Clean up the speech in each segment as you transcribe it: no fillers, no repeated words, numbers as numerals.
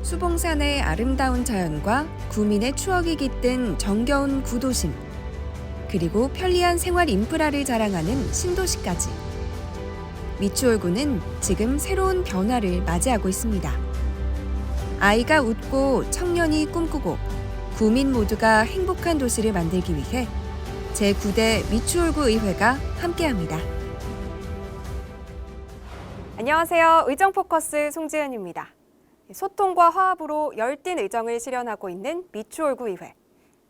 수봉산의 아름다운 자연과 구민의 추억이 깃든 정겨운 구도심, 그리고 편리한 생활 인프라를 자랑하는 신도시까지. 미추홀구는 지금 새로운 변화를 맞이하고 있습니다. 아이가 웃고 청년이 꿈꾸고 구민 모두가 행복한 도시를 만들기 위해 제9대 미추홀구 의회가 함께합니다. 안녕하세요. 의정포커스 송지은입니다. 소통과 화합으로 열띤 의정을 실현하고 있는 미추홀구 의회.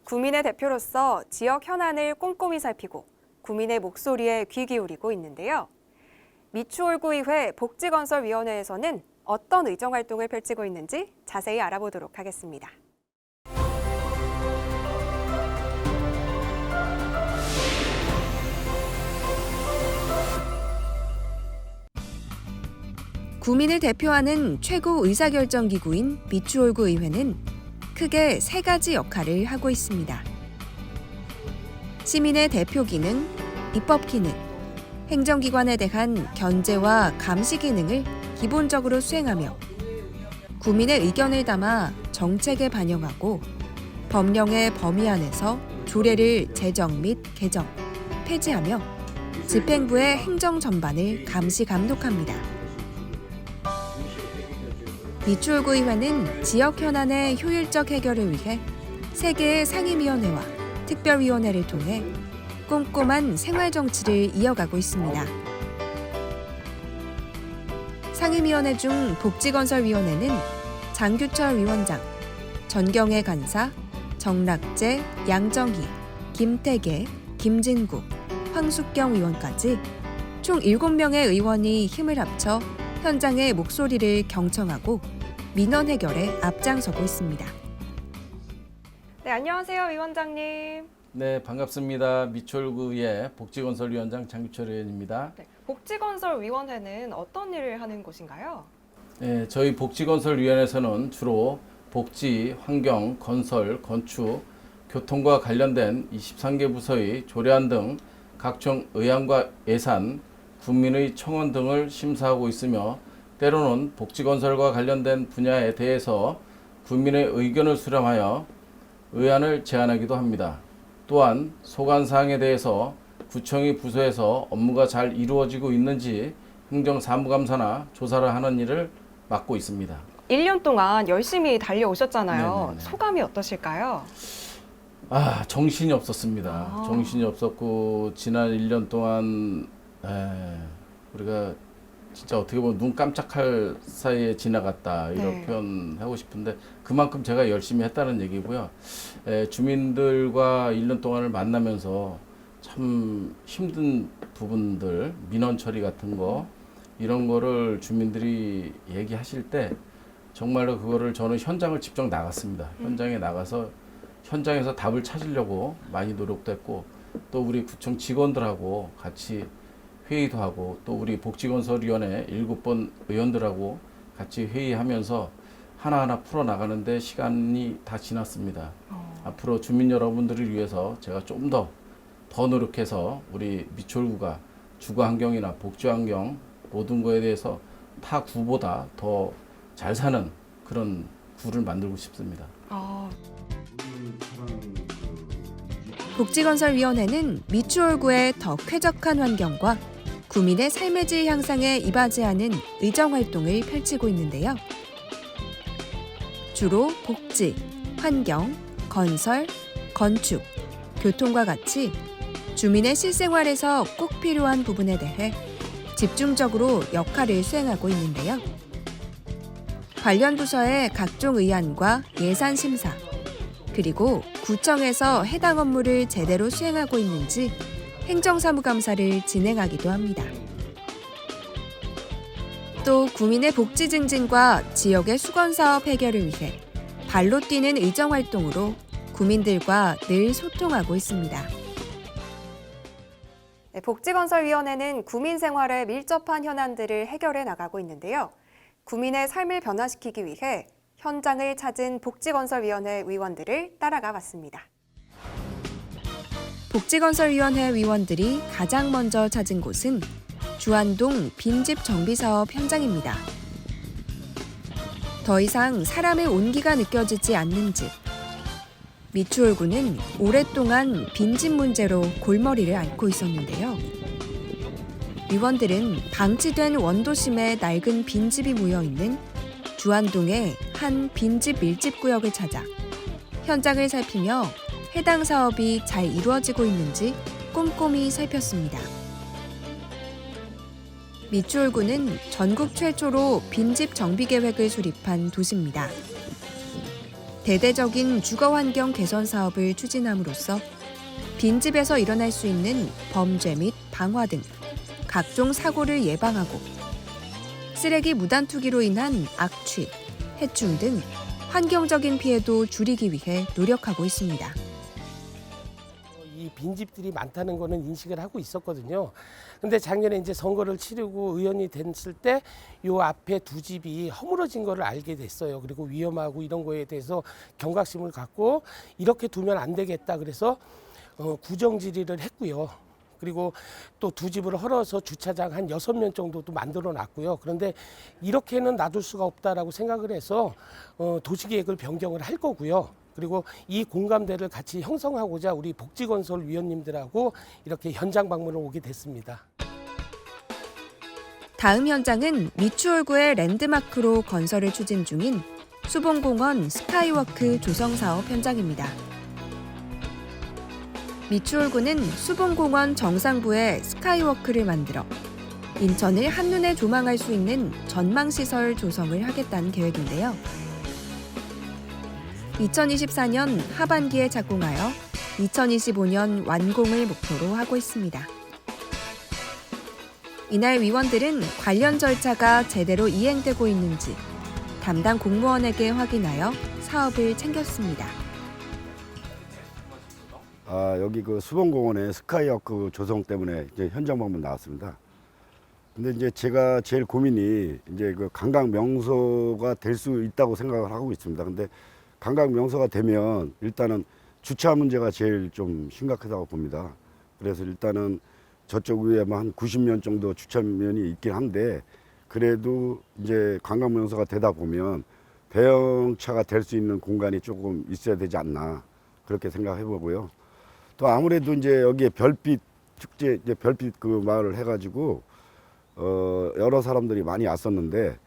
구민의 대표로서 지역 현안을 꼼꼼히 살피고 구민의 목소리에 귀 기울이고 있는데요. 미추홀구 의회 복지건설위원회에서는 어떤 의정활동을 펼치고 있는지 자세히 알아보도록 하겠습니다. 구민을 대표하는 최고 의사결정기구인 미추홀구 의회는 크게 세 가지 역할을 하고 있습니다. 시민의 대표 기능, 입법 기능, 행정기관에 대한 견제와 감시 기능을 기본적으로 수행하며 구민의 의견을 담아 정책에 반영하고 법령의 범위 안에서 조례를 제정 및 개정, 폐지하며 집행부의 행정 전반을 감시 감독합니다. 미추홀구 의회는 지역 현안의 효율적 해결을 위해 3개의 상임위원회와 특별위원회를 통해 꼼꼼한 생활정치를 이어가고 있습니다. 상임위원회 중 복지건설위원회는 장규철 위원장, 전경애 간사, 정락재, 양정희, 김태계, 김진구, 황숙경 의원까지 총 7명의 의원이 힘을 합쳐 현장의 목소리를 경청하고 민원 해결에 앞장서고 있습니다. 네, 안녕하세요, 위원장님. 네, 반갑습니다. 미추홀구의 복지건설위원장 장규철 의원입니다. 네, 복지건설위원회는 어떤 일을 하는 곳인가요? 네, 저희 복지건설위원회에서는 주로 복지, 환경, 건설, 건축, 교통과 관련된 23개 부서의 조례안 등 각종 의안과 예산, 국민의 청원 등을 심사하고 있으며 때로는 복지건설과 관련된 분야에 대해서 국민의 의견을 수렴하여 의안을 제안하기도 합니다. 또한 소관사항에 대해서 구청의 부서에서 업무가 잘 이루어지고 있는지 행정사무감사나 조사를 하는 일을 맡고 있습니다. 1년 동안 열심히 달려오셨잖아요. 네네네. 소감이 어떠실까요? 정신이 없었습니다. 정신이 없었고 지난 1년 동안 우리가 진짜 어떻게 보면 눈 깜짝할 사이에 지나갔다 이런 네. 표현 하고 싶은데 그만큼 제가 열심히 했다는 얘기고요. 주민들과 1년 동안을 만나면서 참 힘든 부분들, 민원 처리 같은 거 이런 거를 주민들이 얘기하실 때 정말로 그거를 저는 현장을 직접 나갔습니다. 현장에 나가서 현장에서 답을 찾으려고 많이 노력도 했고 또 우리 구청 직원들하고 같이 회의도 하고 또 우리 복지건설위원회 7번 의원들하고 같이 회의하면서 하나하나 풀어나가는데 시간이 다 지났습니다. 앞으로 주민 여러분들을 위해서 제가 좀 더 노력해서 우리 미추홀구가 주거환경이나 복지환경 모든 거에 대해서 타 구보다 더 잘 사는 그런 구를 만들고 싶습니다. 복지건설위원회는 미추홀구의 더 쾌적한 환경과 구민의 삶의 질 향상에 이바지하는 의정활동을 펼치고 있는데요. 주로 복지, 환경, 건설, 건축, 교통과 같이 주민의 실생활에서 꼭 필요한 부분에 대해 집중적으로 역할을 수행하고 있는데요. 관련 부서의 각종 의안과 예산 심사, 그리고 구청에서 해당 업무를 제대로 수행하고 있는지 행정사무감사를 진행하기도 합니다. 또 구민의 복지 증진과 지역의 수건사업 해결을 위해 발로 뛰는 의정활동으로 구민들과 늘 소통하고 있습니다. 네, 복지건설위원회는 구민 생활에 밀접한 현안들을 해결해 나가고 있는데요. 구민의 삶을 변화시키기 위해 현장을 찾은 복지건설위원회 위원들을 따라가 봤습니다. 복지건설위원회 위원들이 가장 먼저 찾은 곳은 주안동 빈집 정비사업 현장입니다. 더 이상 사람의 온기가 느껴지지 않는 집. 미추홀구는 오랫동안 빈집 문제로 골머리를 앓고 있었는데요. 위원들은 방치된 원도심에 낡은 빈집이 모여있는 주안동의 한 빈집 밀집 구역을 찾아 현장을 살피며 해당 사업이 잘 이루어지고 있는지 꼼꼼히 살폈습니다. 미추홀구는 전국 최초로 빈집 정비 계획을 수립한 도시입니다. 대대적인 주거 환경 개선 사업을 추진함으로써 빈집에서 일어날 수 있는 범죄 및 방화 등 각종 사고를 예방하고 쓰레기 무단 투기로 인한 악취, 해충 등 환경적인 피해도 줄이기 위해 노력하고 있습니다. 이 빈집들이 많다는 거는 인식을 하고 있었거든요. 근데 작년에 이제 선거를 치르고 의원이 됐을 때 요 앞에 두 집이 허물어진 거를 알게 됐어요. 그리고 위험하고 이런 거에 대해서 경각심을 갖고 이렇게 두면 안 되겠다. 그래서 구정 질의를 했고요. 그리고 또 두 집을 헐어서 주차장 한 6면 정도도 만들어 놨고요. 그런데 이렇게는 놔둘 수가 없다라고 생각을 해서 도시계획을 변경을 할 거고요. 그리고 이 공감대를 같이 형성하고자 우리 복지건설 위원님들하고 이렇게 현장 방문을 오게 됐습니다. 다음 현장은 미추홀구의 랜드마크로 건설을 추진 중인 수봉공원 스카이워크 조성 사업 현장입니다. 미추홀구는 수봉공원 정상부에 스카이워크를 만들어 인천을 한눈에 조망할 수 있는 전망시설 조성을 하겠다는 계획인데요. 2024년 하반기에 착공하여 2025년 완공을 목표로 하고 있습니다. 이날 위원들은 관련 절차가 제대로 이행되고 있는지 담당 공무원에게 확인하여 사업을 챙겼습니다. 여기 그 수봉공원에 스카이워크 조성 때문에 이제 현장 방문 나왔습니다. 근데 이제 제가 제일 고민이 이제 그 관광 명소가 될 수 있다고 생각을 하고 있습니다. 근데 관광 명소가 되면 일단은 주차 문제가 제일 좀 심각하다고 봅니다. 그래서 일단은 저쪽 위에만 한 90면 정도 주차면이 있긴 한데 그래도 이제 관광 명소가 되다 보면 대형차가 될 수 있는 공간이 조금 있어야 되지 않나 그렇게 생각해 보고요. 또 아무래도 이제 여기에 별빛 축제, 이제 별빛 그 마을을 해가지고 여러 사람들이 많이 왔었는데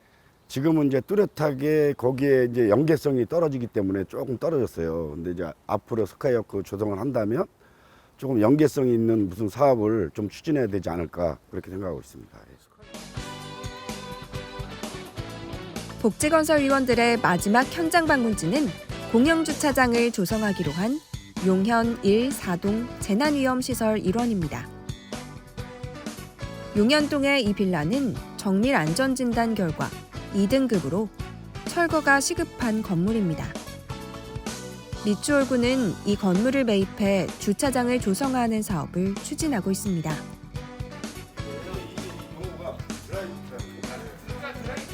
지금은 이제 뚜렷하게 거기에 이제 연계성이 떨어지기 때문에 조금 떨어졌어요. 근데 이제 앞으로 스카이워크 조성을 한다면 조금 연계성이 있는 무슨 사업을 좀 추진해야 되지 않을까 그렇게 생각하고 있습니다. 복지건설위원들의 마지막 현장 방문지는 공영주차장을 조성하기로 한 용현 1, 4동 재난위험시설 일원입니다. 용현동의 이 빌라는 정밀 안전진단 결과 2등급으로 철거가 시급한 건물입니다. 미추홀구는 이 건물을 매입해 주차장을 조성하는 사업을 추진하고 있습니다.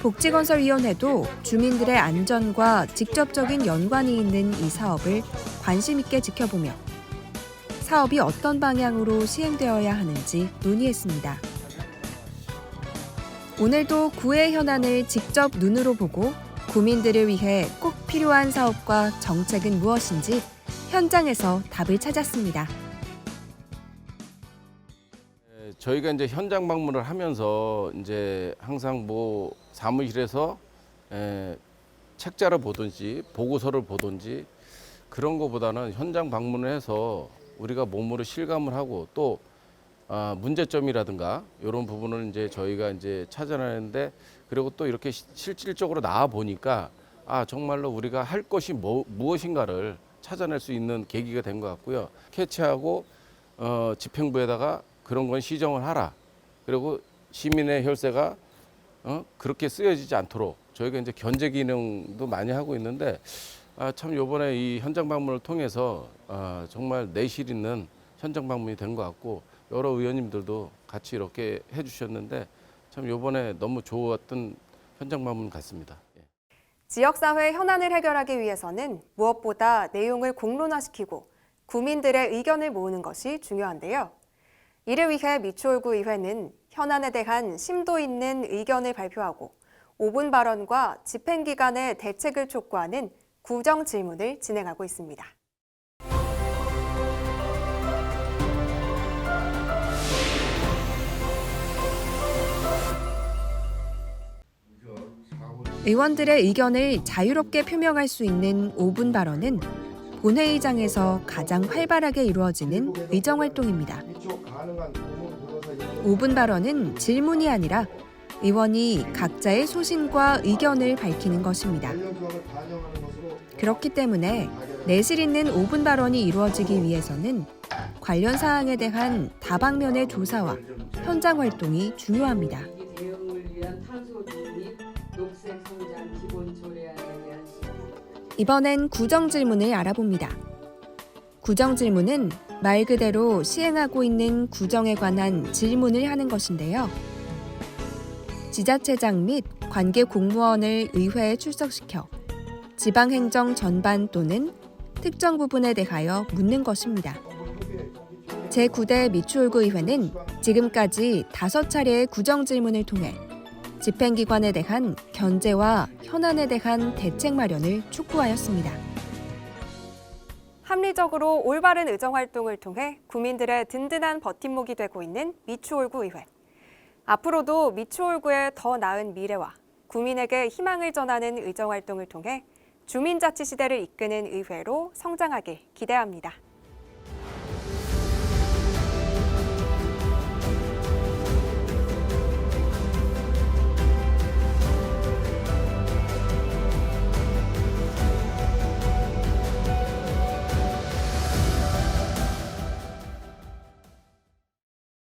복지건설위원회도 주민들의 안전과 직접적인 연관이 있는 이 사업을 관심 있게 지켜보며 사업이 어떤 방향으로 시행되어야 하는지 논의했습니다. 오늘도 구의 현안을 직접 눈으로 보고 구민들을 위해 꼭 필요한 사업과 정책은 무엇인지 현장에서 답을 찾았습니다. 저희가 이제 현장 방문을 하면서 이제 항상 뭐 사무실에서 책자를 보든지 보고서를 보든지 그런 거보다는 현장 방문을 해서 우리가 몸으로 실감을 하고 또 문제점이라든가 이런 부분을 이제 저희가 이제 찾아내는데 그리고 또 이렇게 실질적으로 나와 보니까 정말로 우리가 할 것이 무엇인가를 찾아낼 수 있는 계기가 된 것 같고요. 캐치하고 집행부에다가 그런 건 시정을 하라. 그리고 시민의 혈세가 그렇게 쓰여지지 않도록 저희가 이제 견제 기능도 많이 하고 있는데 참 요번에 이 현장 방문을 통해서 정말 내실 있는 현장 방문이 된 것 같고 여러 의원님들도 같이 이렇게 해주셨는데 참 요번에 너무 좋았던 현장 방문 같습니다. 지역사회 현안을 해결하기 위해서는 무엇보다 내용을 공론화시키고 구민들의 의견을 모으는 것이 중요한데요. 이를 위해 미추홀구 의회는 현안에 대한 심도 있는 의견을 발표하고 5분 발언과 집행기관의 대책을 촉구하는 구정 질문을 진행하고 있습니다. 의원들의 의견을 자유롭게 표명할 수 있는 5분 발언은 본회의장에서 가장 활발하게 이루어지는 의정활동입니다. 5분 발언은 질문이 아니라 의원이 각자의 소신과 의견을 밝히는 것입니다. 그렇기 때문에 내실 있는 5분 발언이 이루어지기 위해서는 관련 사항에 대한 다방면의 조사와 현장 활동이 중요합니다. 이번엔 구정 질문을 알아봅니다. 구정 질문은 말 그대로 시행하고 있는 구정에 관한 질문을 하는 것인데요. 지자체장 및 관계 공무원을 의회에 출석시켜 지방행정 전반 또는 특정 부분에 대하여 묻는 것입니다. 제9대 미추홀구의회는 지금까지 5차례의 구정 질문을 통해 집행기관에 대한 견제와 현안에 대한 대책 마련을 촉구하였습니다. 합리적으로 올바른 의정활동을 통해 구민들의 든든한 버팀목이 되고 있는 미추홀구의회. 앞으로도 미추홀구의 더 나은 미래와 구민에게 희망을 전하는 의정활동을 통해 주민자치 시대를 이끄는 의회로 성장하길 기대합니다.